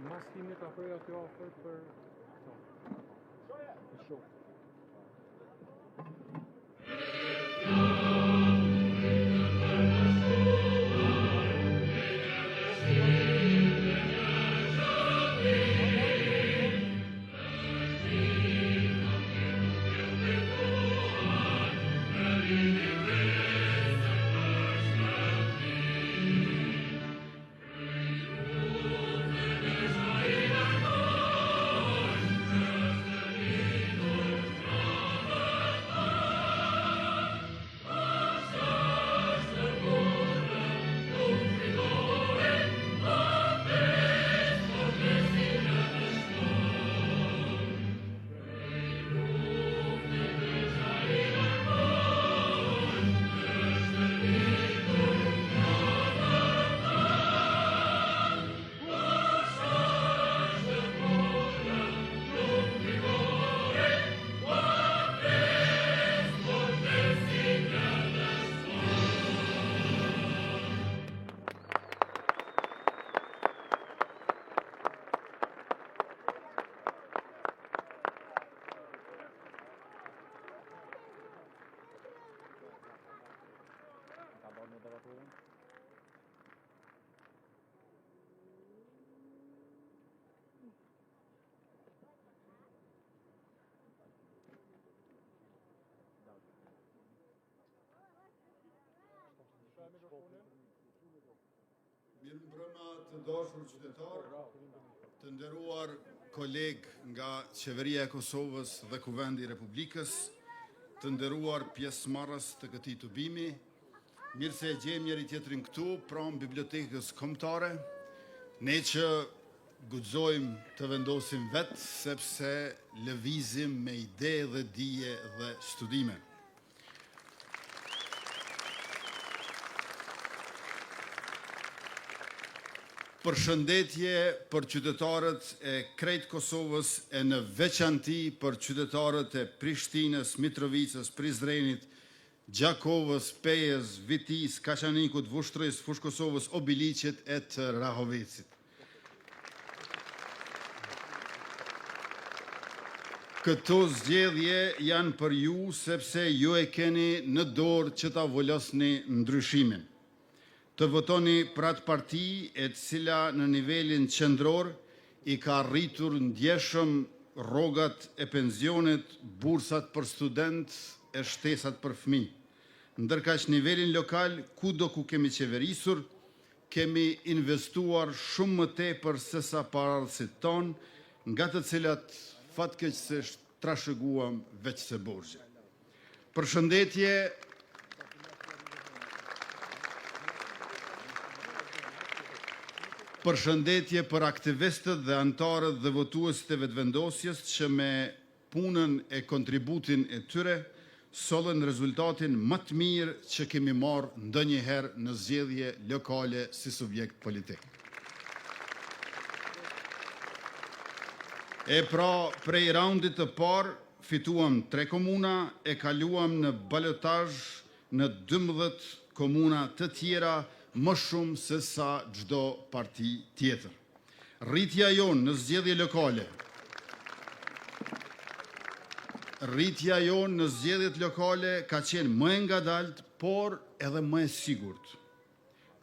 Maskimi ka përja të ofër për show. Mirëmbrëma të dashur qytetarë, të nderuar kolegë nga Qeveria e Kosovës dhe Kuvendi i Republikës, të nderuar pjesëmarrës të këtij tubimi, mirë se e gjejmë njëri tjetrin këtu, pranë Bibliotekës Kombëtare, ne që guxojmë të vendosim vetë, sepse lëvizim me ide dhe dije dhe studime. Përshëndetje për qytetarët e krejt Kosovës e në veçanti për qytetarët e Prishtinës, Mitrovicës, Prizrenit, Gjakovës, Pejës, Vitis, Kaçanikut, Vushtrës, Fushkosovës, Obiliqit e të Rahovecit. Këto zgjedhje janë për ju sepse ju e keni në dorë që ta volosni ndryshimin. Të votoni për atë parti e cila në nivelin qendror i ka rritur ndjeshëm rrogat e pensionit, bursat për student e shtesat për fëmijë. Ndërkaq nivelin lokal, kudo ku kemi qeverisur, kemi investuar shumë më tepër se sa paraardhësit tonë, nga të cilat fatkeqësisht trashëguam veç se borxhe. Përshëndetje për aktivistët dhe anëtarët dhe votuesit e vetëvendosjes që me punën e kontributin e tyre sollën rezultatin më të mirë që kemi marrë ndonjëherë në zgjedhje lokale si subjekt politik. E pra, prej raundit të parë fituam 3 komuna, e kaluam në balotazh në 12 komuna të tjera, më shumë se sa çdo parti tjetër. Rritja jonë në zgjedhje lokale, në zgjedhjet lokale ka qenë më e ngadalt, por edhe më e sigurt.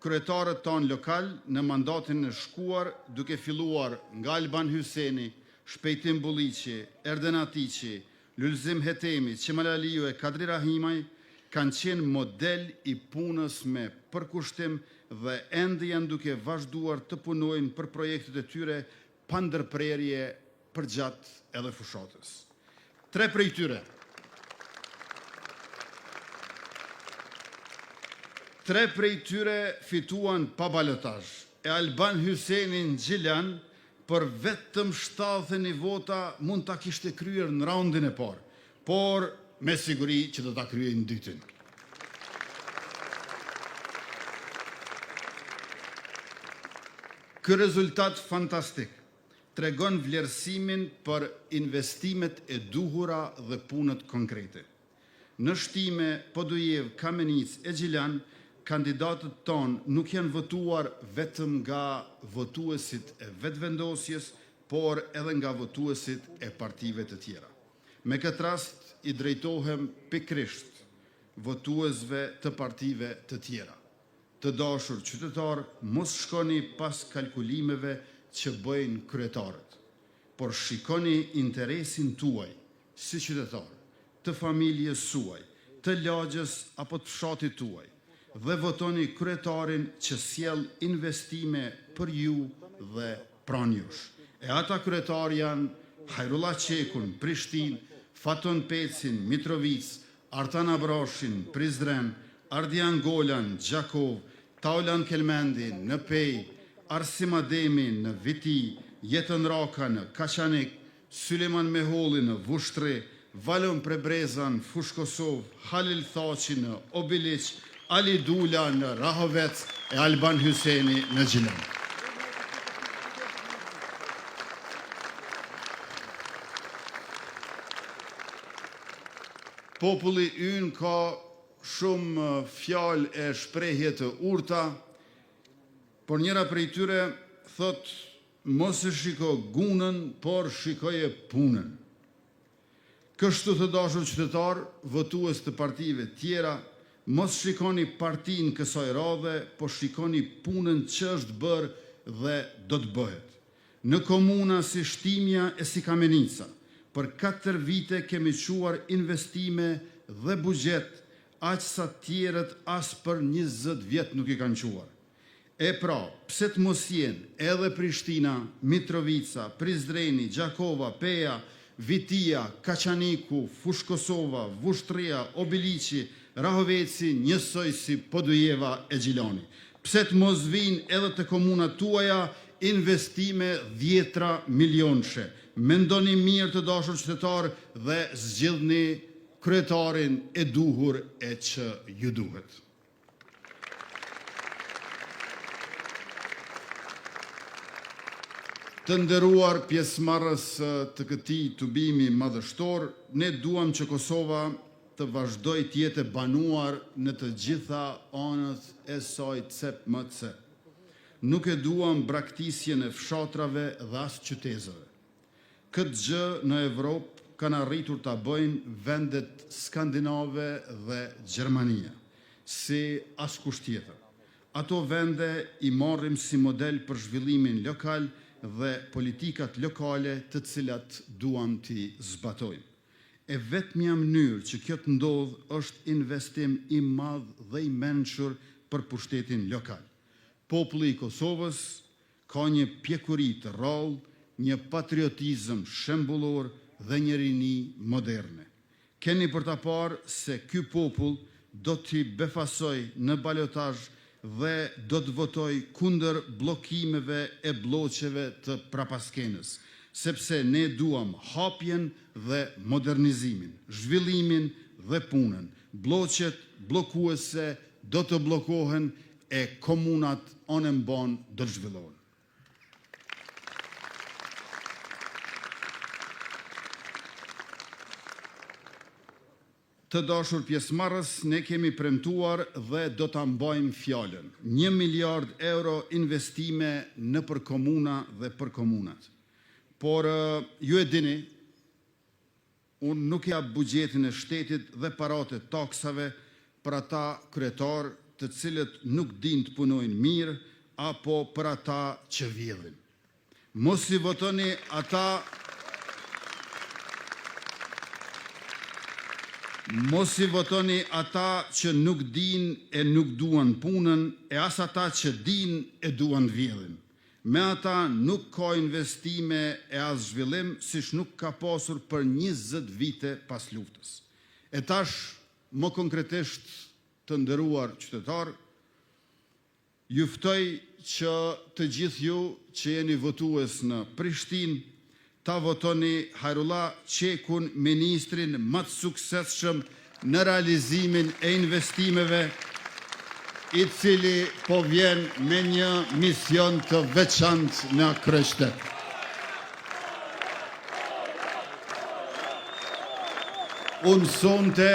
Kryetarët tanë lokal në mandatin e shkuar, duke filluar nga Alban Hyseni, Shpejtim Bulliqi, Erden Atiqi, Lulzim Hetemi, Qemal Aliu e Kadri Rahimaj, kanë qenë model i punës me përkushtim dhe ende janë duke vazhduar të punojnë për projektet e tyre pa ndërprerje përgjatë edhe fushatës. 3 prej tyre 3 prej tyre fituan pa balotazh, e Alban Hysenin Xhilan për vetëm 71 vota mund ta kishte kryer në raundin e parë, por me siguri që do ta kryej në dytën. Ky rezultat fantastik tregon vlerësimin për investimet e duhura dhe punët konkrete. Në shtime Podujev, Kamenic e Xhilan, kandidatët tonë nuk janë votuar vetëm nga votuesit e vetëvendosjes, por edhe nga votuesit e partive të tjera. Me këtë rast i drejtohem pikërisht votuesve të partive të tjera. Të dashur qytetar, mos shkoni pas kalkulimeve që bëjnë kryetarët, por shikoni interesin tuaj si qytetar, të familjes suaj, të lagjës apo të fshatit tuaj, dhe votoni kryetarin që sjell investime për ju dhe pranë jush. E ata kryetar janë Hajrullah Qekun, Prishtinë, Faton Pecin, Mitrovic, Artan Abrashin, Prizren, Ardian Golan, Gjakov, Taulan Kelmendi në Pej, Arsim Ademi në Viti, Jetën Raka në Kaçanik, Syleman Meholli në Vushtri, Valon Prebreza në Fush Kosov, Halil Thaçi në Obiliq, Ali Dula në Rahovec e Alban Hyseni në Xhilan. Populli ynë ka shumë fjalë e shprehje të urta, por njëra prej tyre thot mos e shiko gunën, por shikoje punën. Kështu të dashur qytetar, votues të partive tjera, mos shikoni partinë kësaj radhe, por shikoni punën që është bërë dhe do të bëhet. Në komuna si Shtimja e si Kamenica, për 4 vite kemi quar investime dhe buxhet, aq sa tjerët as për 20 vjet nuk i kanë quar. E pra, pse të mos jenë edhe Prishtina, Mitrovica, Prizreni, Gjakova, Peja, Vitia, Kaçaniku, Fush Kosova, Vushtria, Obiliqi, Rahoveci, njësoj si Podujeva e Xhilani. Pse të mos vinë edhe të komunat tuaja investime 10 milionëshe. Mendoni mirë të dashur qytetar dhe zgjidhni kryetarin e duhur e që ju duhet. Të nderuar pjesëmarrës të këtij tubimi madhështor, ne duam që Kosova të vazhdoj të jetë e banuar në të gjitha anët e saj CEPMC. Nuk e duam braktisjen e fshatrave dhe as qytetëve. Këtë gjë në Evropë kanë arritur ta bëjnë vendet skandinave dhe Gjermania, si askush tjetër. Ato vende i marrim si model për zhvillimin lokal dhe politikat lokale të cilat duam t'i zbatojmë. E vetmja mënyrë që kjo të ndodhë është investim i madh dhe i mençur për pushtetin lokal. Populli i Kosovës ka një pjekuri të rrallë, një patriotizëm shembullor dhe një rini moderne. Keni për ta parë se ky popull do t'i befasoj në balotazh dhe do të votoj kundër bllokimeve e bloqeve të prapaskenës, sepse ne duam hapjen dhe modernizimin, zhvillimin dhe punën. Bloqet bllokuese do të bllokohen e komunat anë mban do të zhvillohen. Të dashur pjesëmarrës, ne kemi premtuar dhe do ta mbajmë fjalën. 1 miliard euro investime në për komuna dhe për komunat. Por ju e dini, unë nuk jap buxhetin e shtetit dhe paratë e taksave për ata kryetar të cilët nuk dinë të punojnë mirë apo për ata që vjedhin. Mos i votoni ata Mos i votoni ata që nuk din e nuk duan punën, e as ata që din e duan vjedhin. Me ata nuk ka investime e as zhvillim, siç nuk ka pasur për 20 vite pas luftës. E tash, më konkretisht të nderuar qytetar, Ju ftoj që të gjithë ju që jeni votues në Prishtinë, ta votoni Hajrullah Qekun, ministrin më të suksesshëm në realizimin e investimeve, i cili po vjen me një mision të veçantë në kryeqytet. Unë sonte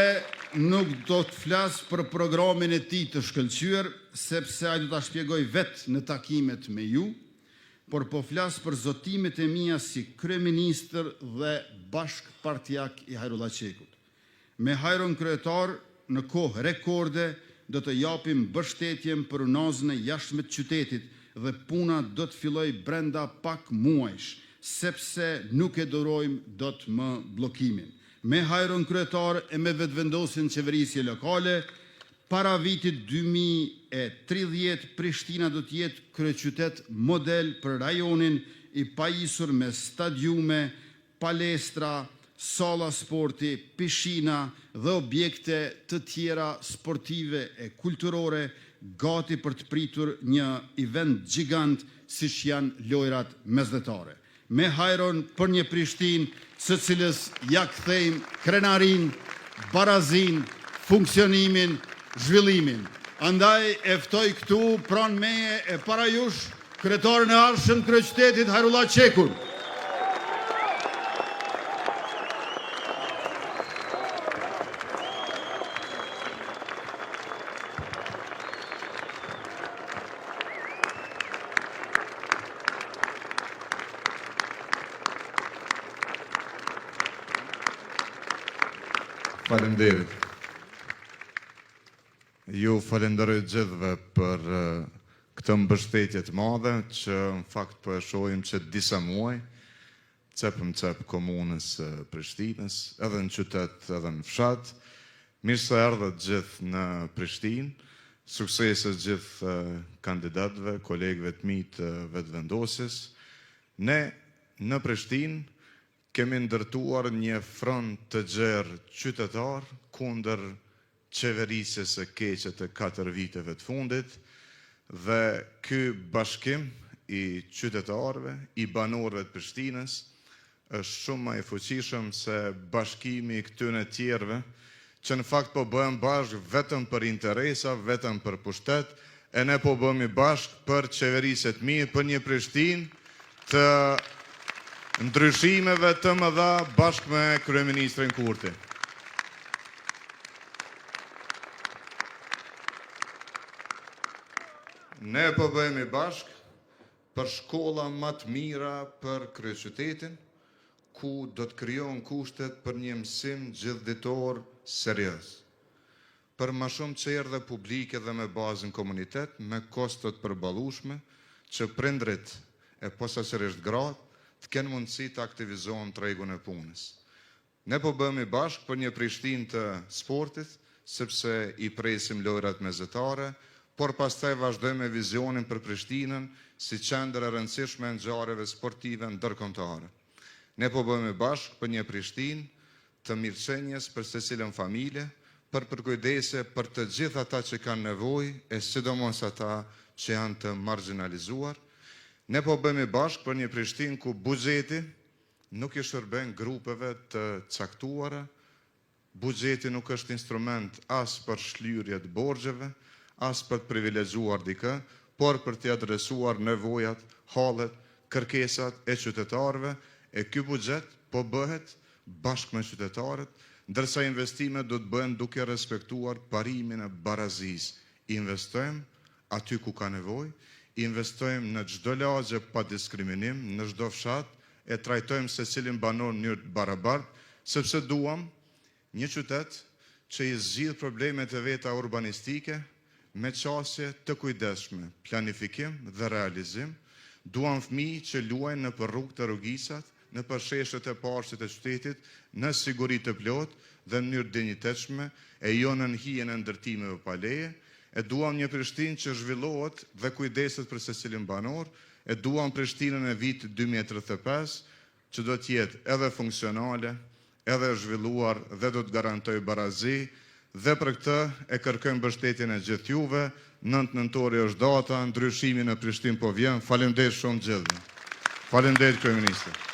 nuk do të flas për programin e tij të shkëlqyer, sepse ai do ta shpjegoj vetë në takimet me ju, por po flas për zotimet e mia si kryeministër dhe bashkëpartiak i Hajrullah Qekut. Me hajron kryetar në kohë rekorde do të japim mbështetjen për unazën e jashtme të qytetit dhe puna do të filloj brenda pak muajsh, sepse nuk e durojmë dot më bllokimin. Me hajron kryetar e me vetëvendosjen qeverisje lokale, para vitit 2030 Prishtina do të jetë kryeqytet model për rajonin i pajisur me stadiume, palestra, salla sporti, pishina dhe objekte të tjera sportive e kulturore, gati për të pritur një event gjigant siç janë lojrat mesdhetare. Me hajron për një Prishtinë së cilës ja kthejmë krenarin, barazin, funksionimin, zhvillimin. Andaj e ftoj këtu pranë meje e para jush kryetarin e arshëm të kryeqytetit Hajrullah Qekun. Faleminderit. Ju falenderoj gjithëve për këtë mbështetje të madhe që në fakt po e shohim që disa muaj cep komunës Prishtinës, edhe në qytet, edhe në fshat. Mirë se erdhët gjithë në Prishtinë, suksese gjithë kandidatëve, kolegëve të mi të vetëvendosjes. Ne në Prishtinë kemi ndërtuar një front të gjerë qytetar kundër qeverisjes së keqe të 4 viteve të fundit, dhe ky bashkim i qytetarëve, i banorëve të Prishtinës, është shumë më i fuqishëm se bashkimi i këtyre tjerëve, që në fakt po bëhen bashkë vetëm për interesa, vetëm për pushtet, e ne po bëhemi bashkë për qeverisje të mirë, për një Prishtinë të ndryshimeve të mëdha bashkë me kryeministrin Kurti. Ne po bëhemi bashkë për shkolla më të mira për kryeqytetin, ku do të krijohen kushtet për një mësim gjithditor serioz. Për më shumë çerdhe publike dhe me bazën komunitet, me kosto të përballueshme, që prindrit e posaçërisht gratë të kenë mundësi të aktivizohen tregun e punës. Ne po bëhemi bashkë për një Prishtinë të sportit, sepse i presim lojrat mesdhetare, por pastaj vazhdojmë me vizionin për Prishtinën si qendër e rëndësishme e ngjarjeve sportive ndërkombëtare. Ne po bëhemi bashkë për një Prishtinë të mirëqenies për secilën familje, për përkujdesje për të gjithë ata që kanë nevojë, e sidomos ata që janë të marginalizuar. Ne po bëhemi bashkë për një Prishtinë ku buxheti nuk i shërben grupeve të caktuara, buxheti nuk është instrument as për shlyerje të borxheve, as për të privilegjuar dikë, por për të adresuar nevojat, hallet, kërkesat e qytetarëve, e ky buxhet po bëhet bashkë me qytetarët, ndërsa investimet do të bëhen duke respektuar parimin e barazisë. Investojmë aty ku ka nevojë, investojmë në çdo lagje pa diskriminim, në çdo fshat, e trajtojmë secilin banor në mënyrë të barabartë, sepse duam një qytet që i zgjidh problemet e veta urbanistike me qasje të kujdesshme, planifikim dhe realizim. Duam fëmijë që luajnë nëpër rrugë të rrugisat, nëpër sheshet e pashtit të qytetit, në siguri të plotë dhe në mënyrë dinjitetshme, e jo në hijen e ndërtimeve pa leje. E duam një Prishtinë që zhvillohet dhe kujdeset për secilin banor, e duam Prishtinën e vitit 2035, që do të jetë edhe funksionale, edhe zhvilluar dhe do të garantoj barazi dhe për këtë e kërkojmë mbështetjen e gjithë juve. 9 nëntori është data, ndryshimi në Prishtinë po vjen. Faleminderit shumë gjithë. Faleminderit kryeministër.